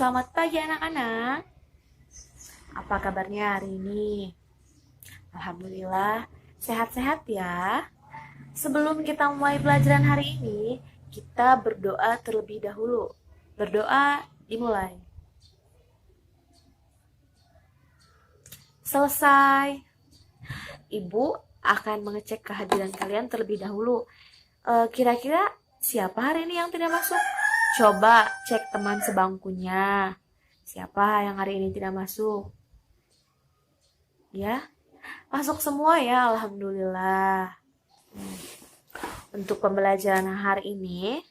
Selamat pagi anak-anak. Apa kabarnya hari ini? Alhamdulillah, sehat-sehat ya. Sebelum kita mulai pelajaran hari ini, kita berdoa terlebih dahulu. Berdoa dimulai. Selesai. Ibu akan mengecek kehadiran kalian terlebih dahulu. Kira-kira siapa hari ini yang tidak masuk? Coba cek teman sebangkunya. Siapa yang hari ini tidak masuk? Ya, masuk semua ya, alhamdulillah. Untuk pembelajaran hari ini,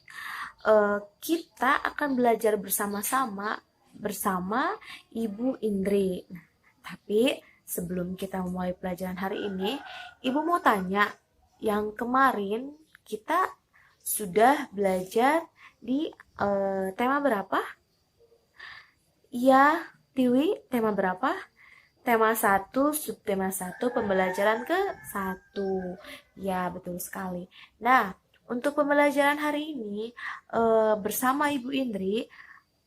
kita akan belajar bersama-sama bersama Ibu Indri. Tapi sebelum kita mulai pelajaran hari ini, Ibu mau tanya, yang kemarin kita sudah belajar di tema berapa? Iya, Tiwi, tema berapa? Tema 1, subtema 1, pembelajaran ke-1. Ya, betul sekali. Nah, untuk pembelajaran hari ini, bersama Ibu Indri,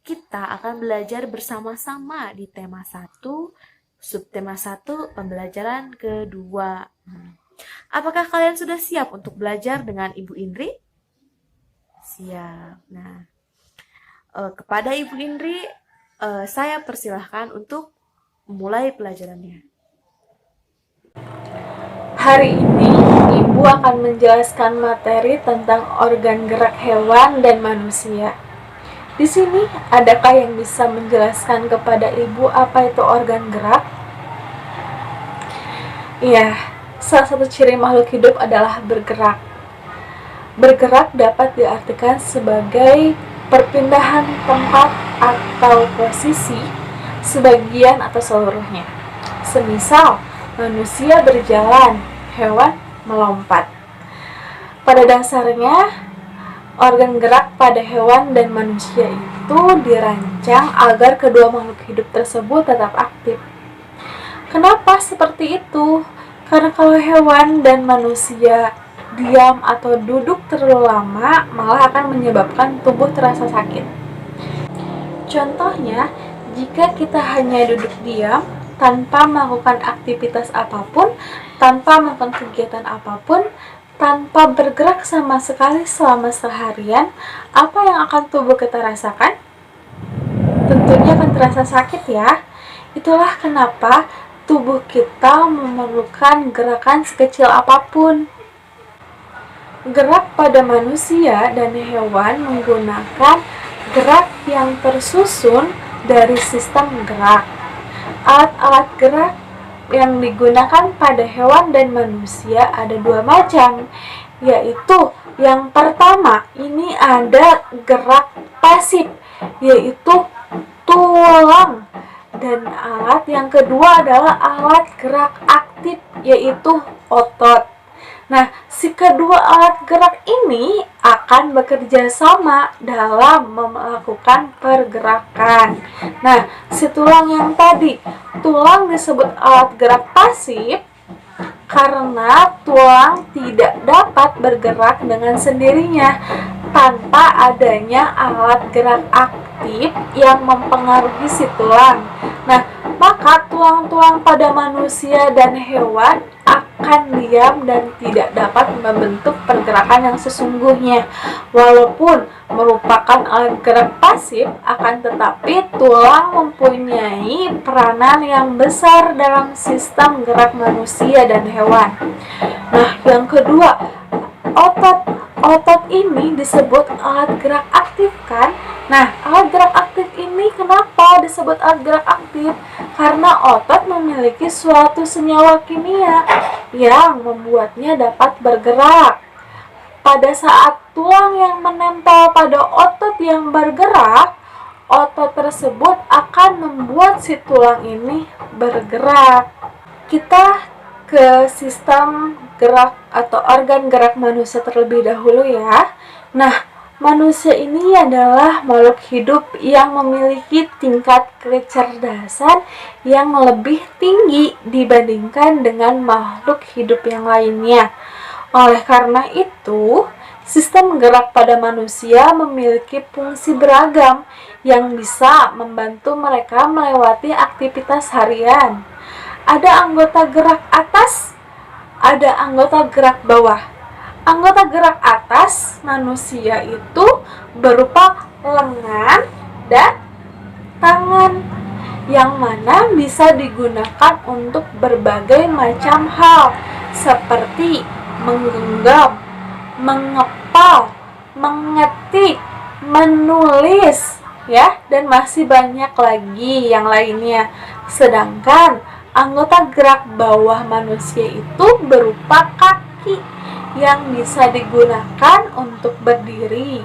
kita akan belajar bersama-sama di tema 1, subtema 1, pembelajaran kedua. Apakah kalian sudah siap untuk belajar dengan Ibu Indri? Siap. Nah, kepada Ibu Indri, saya persilahkan untuk mulai pelajarannya. Hari ini, Ibu akan menjelaskan materi tentang organ gerak hewan dan manusia. Di sini, adakah yang bisa menjelaskan kepada Ibu apa itu organ gerak? Iya, salah satu ciri makhluk hidup adalah bergerak. Bergerak dapat diartikan sebagai perpindahan tempat atau posisi sebagian atau seluruhnya. Semisal, manusia berjalan, hewan melompat. Pada dasarnya, organ gerak pada hewan dan manusia itu dirancang agar kedua makhluk hidup tersebut tetap aktif. Kenapa seperti itu? Karena kalau hewan dan manusia diam atau duduk terlalu lama, malah akan menyebabkan tubuh terasa sakit. Contohnya, jika kita hanya duduk diam, tanpa melakukan aktivitas apapun, tanpa melakukan kegiatan apapun, tanpa bergerak sama sekali selama seharian, apa yang akan tubuh kita rasakan? Tentunya akan terasa sakit ya. Itulah kenapa tubuh kita memerlukan gerakan sekecil apapun. Gerak pada manusia dan hewan menggunakan gerak yang tersusun dari sistem gerak. Alat-alat gerak yang digunakan pada hewan dan manusia ada dua macam, yaitu yang pertama ini ada gerak pasif, yaitu tulang, dan alat yang kedua adalah alat gerak aktif, yaitu otot. Nah, si kedua alat gerak ini akan bekerja sama dalam melakukan pergerakan. Nah, si tulang yang tadi, tulang disebut alat gerak pasif karena tulang tidak dapat bergerak dengan sendirinya tanpa adanya alat gerak aktif yang mempengaruhi si tulang. Nah, maka tulang-tulang pada manusia dan hewan akan diam dan tidak dapat membentuk pergerakan yang sesungguhnya. Walaupun merupakan alat gerak pasif, akan tetapi tulang mempunyai peranan yang besar dalam sistem gerak manusia dan hewan. Nah, yang kedua, otot. Otot ini disebut alat gerak aktif kan? Nah, alat gerak aktif ini kenapa disebut alat gerak aktif? Karena otot memiliki suatu senyawa kimia yang membuatnya dapat bergerak. Pada saat tulang yang menempel pada otot yang bergerak, otot tersebut akan membuat si tulang ini bergerak. Kita ke sistem gerak atau organ gerak manusia terlebih dahulu ya. Nah, manusia ini adalah makhluk hidup yang memiliki tingkat kecerdasan yang lebih tinggi dibandingkan dengan makhluk hidup yang lainnya. Oleh karena itu, Sistem gerak pada manusia memiliki fungsi beragam yang bisa membantu mereka melewati aktivitas harian. Ada anggota gerak atas, ada anggota gerak bawah. Anggota gerak atas manusia itu berupa lengan dan tangan, yang mana bisa digunakan untuk berbagai macam hal seperti menggenggam, mengepal, mengetik, menulis, ya, dan masih banyak lagi yang lainnya. Sedangkan anggota gerak bawah manusia itu berupa kaki yang bisa digunakan untuk berdiri,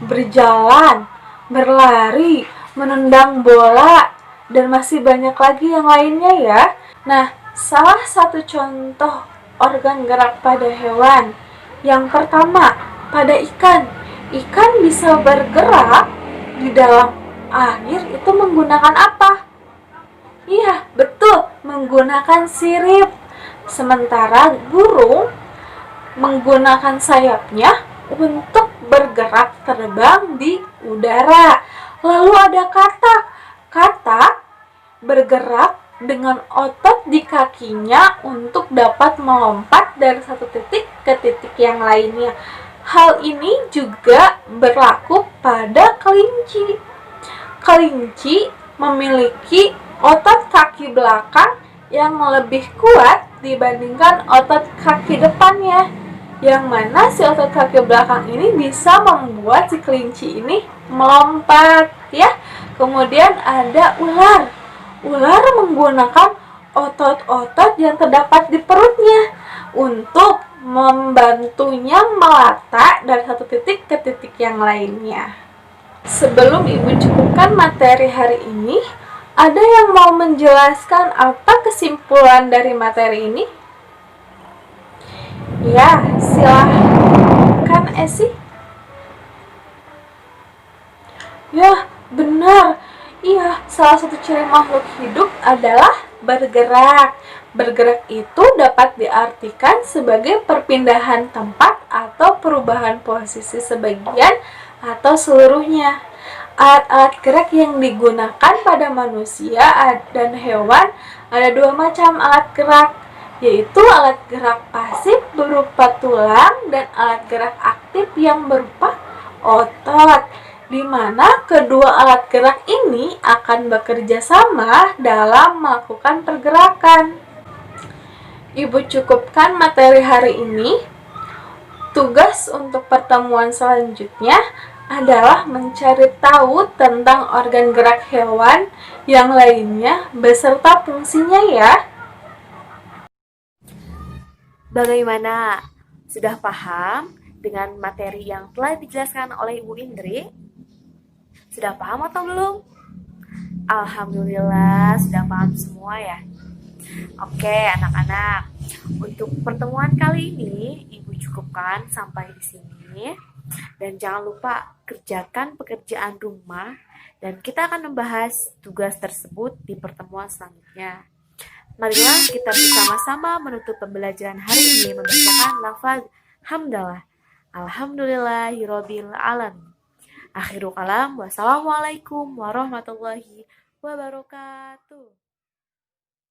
berjalan, berlari, menendang bola, dan masih banyak lagi yang lainnya ya. Nah, salah satu contoh organ gerak pada hewan. Yang pertama, pada ikan. Ikan bisa bergerak di dalam air itu menggunakan apa? Iya, betul, menggunakan sirip. Sementara burung menggunakan sayapnya untuk bergerak terbang di udara. Lalu ada katak. Katak bergerak dengan otot di kakinya untuk dapat melompat dari satu titik ke titik yang lainnya. Hal ini juga berlaku pada kelinci. Kelinci memiliki otot kaki belakang yang lebih kuat dibandingkan otot kaki depannya, yang mana si otot kaki belakang ini bisa membuat si kelinci ini melompat, ya. Kemudian ada ular. Ular menggunakan otot-otot yang terdapat di perutnya untuk membantunya melata dari satu titik ke titik yang lainnya. Sebelum Ibu cukupkan materi hari ini, ada yang mau menjelaskan apa kesimpulan dari materi ini? Ya, silahkan Esi. Ya, benar. Iya, salah satu ciri makhluk hidup adalah bergerak. Bergerak itu dapat diartikan sebagai perpindahan tempat atau perubahan posisi sebagian atau seluruhnya. Alat-alat gerak yang digunakan pada manusia dan hewan ada dua macam alat gerak, yaitu alat gerak pasif berupa tulang dan alat gerak aktif yang berupa otot, di mana kedua alat gerak ini akan bekerja sama dalam melakukan pergerakan. Ibu cukupkan materi hari ini. Tugas untuk pertemuan selanjutnya adalah mencari tahu tentang organ gerak hewan yang lainnya beserta fungsinya ya. Bagaimana? Sudah paham dengan materi yang telah dijelaskan oleh Ibu Indri? Sudah paham atau belum? Alhamdulillah sudah paham semua ya. Oke anak-anak, untuk pertemuan kali ini Ibu cukupkan sampai di sini. Dan jangan lupa kerjakan pekerjaan rumah dan kita akan membahas tugas tersebut di pertemuan selanjutnya. Marilah kita bersama-sama menutup pembelajaran hari ini membacakan lafaz hamdalah. Alhamdulillahirabbil alamin. Akhirul kalam, wassalamualaikum warahmatullahi wabarakatuh.